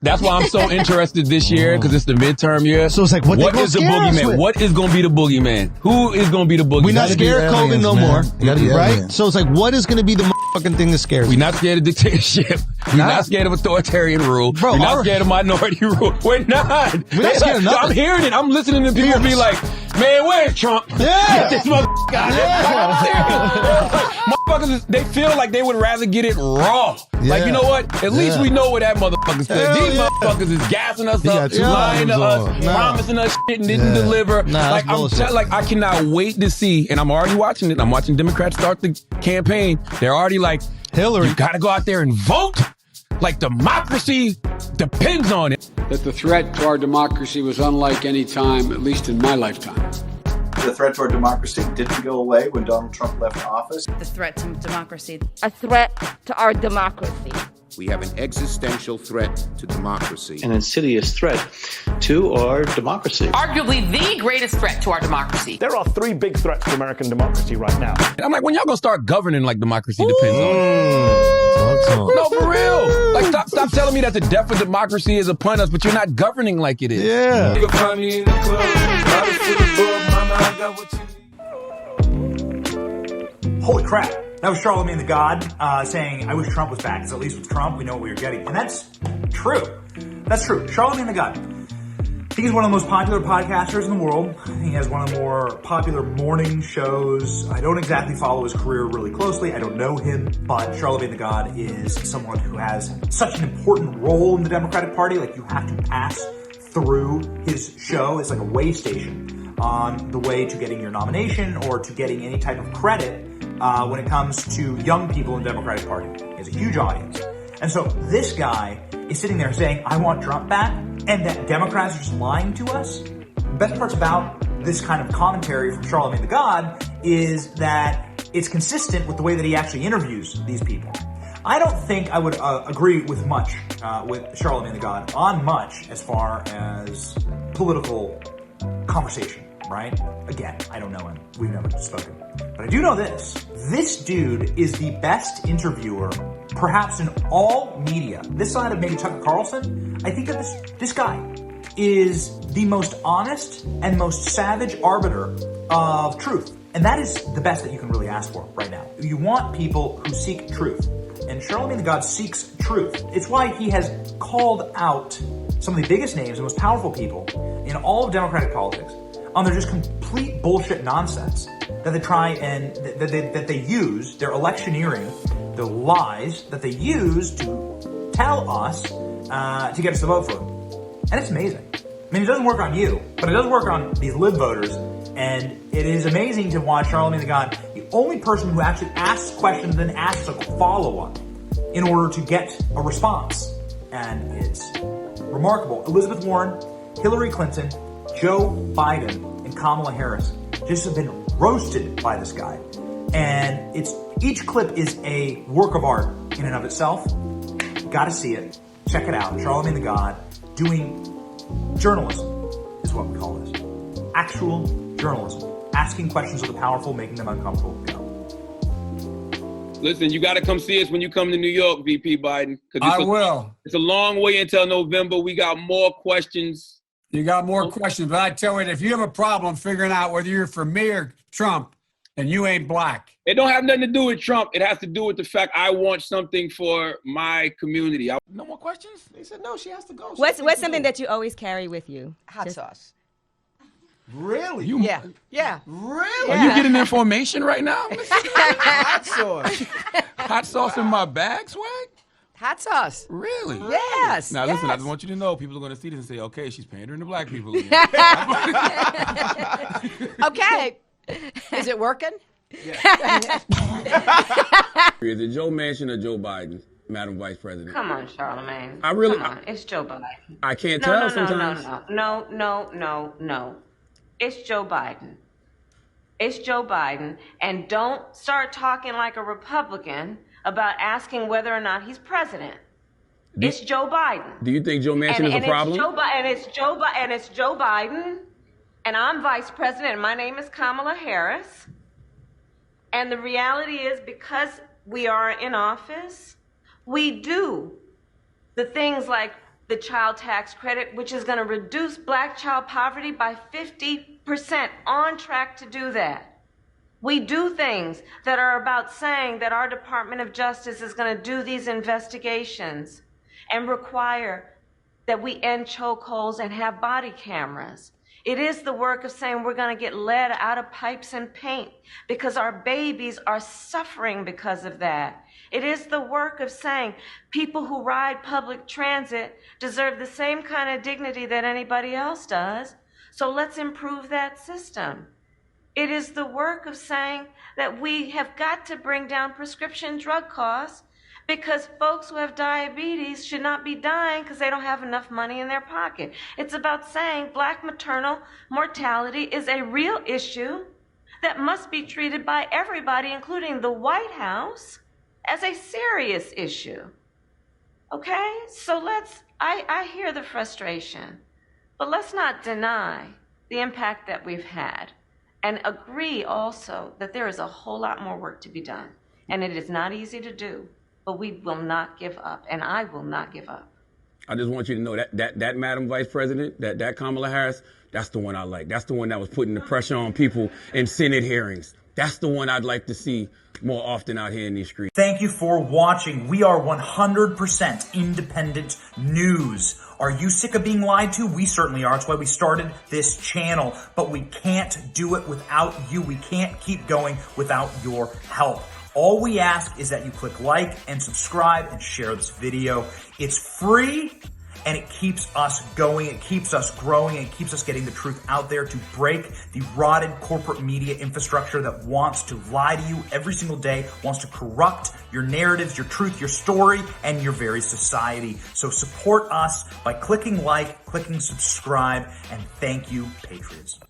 That's why I'm so interested this year, because it's the midterm year. So it's like, what is the boogeyman? What is going to be the boogeyman? Who is going to be the boogeyman? We're not scared of COVID no more, right? So it's like, what is going to be the motherfucking thing that scares We're not scared of dictatorship. We're not scared of authoritarian rule. Bro, we're not scared of minority rule. We're not. We're not scared of nothing. I'm hearing it. I'm listening to people be like, man, where's Trump? Yeah. Get this motherfucker out of here. Motherfuckers, they feel like they would rather get it raw. Like, you know what? At least we know what that motherfucker said. These motherfuckers is gassing us up, lying to us, promising us shit and didn't deliver. Like, I cannot wait to see, and I'm already watching it. I'm watching Democrats start the campaign. They're already like, Hillary, you gotta go out there and vote. Like, democracy depends on it. That the threat to our democracy was unlike any time, at least in my lifetime. The threat to our democracy didn't go away when Donald Trump left office. The threat to democracy. A threat to our democracy. We have an existential threat to democracy. An insidious threat to our democracy. Arguably the greatest threat to our democracy. There are three big threats to American democracy right now. And I'm like, when y'all gonna start governing like democracy depends on it? No, for real. Like, stop telling me that the death of democracy is upon us, but you're not governing like it is. Yeah. Holy crap. That was Charlamagne the God saying, I wish Trump was back, because at least with Trump, we know what we were getting. And that's true. That's true. Charlamagne the God. I think he's one of the most popular podcasters in the world. He has one of the more popular morning shows. I don't exactly follow his career really closely. I don't know him, but Charlamagne the God is someone who has such an important role in the Democratic Party. Like, you have to pass through his show. It's like a way station on the way to getting your nomination or to getting any type of credit when it comes to young people in the Democratic Party. He has a huge audience. And so this guy is sitting there saying, I want Trump back, and that Democrats are just lying to us. The best parts about this kind of commentary from Charlamagne the God is that it's consistent with the way that he actually interviews these people. I don't think I would agree with much with Charlamagne the God on much as far as political conversation, right? Again, I don't know him. We've never spoken. But I do know this. This dude is the best interviewer, perhaps in all media. This side of maybe Tucker Carlson, I think that this guy is the most honest and most savage arbiter of truth. And that is the best that you can really ask for right now. You want people who seek truth. And Charlamagne the God seeks truth. It's why he has called out some of the biggest names and most powerful people in all of Democratic politics on their just complete bullshit nonsense that they try and that they use, their electioneering, the lies that they use to tell us to get us to vote for them. And it's amazing. I mean, it doesn't work on you, but it does work on these lib voters. And it is amazing to watch Charlamagne the God, the only person who actually asks questions and asks a follow-up in order to get a response. And it's remarkable. Elizabeth Warren, Hillary Clinton, Joe Biden, and Kamala Harris just have been roasted by this guy. And each clip is a work of art in and of itself. Gotta see it. Check it out. Charlamagne the God doing journalism is what we call this. Actual journalism. Asking questions of the powerful, making them uncomfortable. Go. Listen, you got to come see us when you come to New York, VP Biden. I will. It's a long way until November. We got more questions. You got more questions, but I tell you, if you have a problem figuring out whether you're for me or Trump, then you ain't black. It don't have nothing to do with Trump. It has to do with the fact I want something for my community. No more questions? They said no, she has to go. What's something that you always carry with you? Hot sauce. Really? Yeah. Really? Are you getting information right now? Hot sauce. Hot sauce in my bag, Swag? Hot sauce. Really? Yes. Now, listen, I just want you to know, people are going to see this and say, okay, she's pandering to black people again. Okay. Is it working? Yeah. Is it Joe Manchin or Joe Biden, Madam Vice President? Come on, Charlamagne. Come on. It's Joe Biden. I can't tell sometimes. No. It's Joe Biden. It's Joe Biden. And don't start talking like a Republican about asking whether or not he's president. It's Joe Biden. Do you think Joe Manchin is a problem? It's Joe Biden. And I'm vice president, and my name is Kamala Harris. And the reality is, because we are in office, we do the things like the child tax credit, which is going to reduce black child poverty by 50%, on track to do that. We do things that are about saying that our Department of Justice is going to do these investigations and require that we end chokeholds and have body cameras. It is the work of saying we're going to get lead out of pipes and paint because our babies are suffering because of that. It is the work of saying people who ride public transit deserve the same kind of dignity that anybody else does. So let's improve that system. It is the work of saying that we have got to bring down prescription drug costs because folks who have diabetes should not be dying because they don't have enough money in their pocket. It's about saying black maternal mortality is a real issue that must be treated by everybody, including the White House, as a serious issue. Okay? So I hear the frustration, but let's not deny the impact that we've had and agree also that there is a whole lot more work to be done. And it is not easy to do. But we will not give up, and I will not give up. I just want you to know that Madam Vice President, that Kamala Harris, that's the one I like. That's the one that was putting the pressure on people in Senate hearings. That's the one I'd like to see more often out here in these streets. Thank you for watching. We are 100% independent news. Are you sick of being lied to? We certainly are. That's why we started this channel. But we can't do it without you. We can't keep going without your help. All we ask is that you click like and subscribe and share this video. It's free and it keeps us going. It keeps us growing. And it keeps us getting the truth out there to break the rotted corporate media infrastructure that wants to lie to you every single day, wants to corrupt your narratives, your truth, your story, and your very society. So support us by clicking like, clicking subscribe, and thank you, Patriots.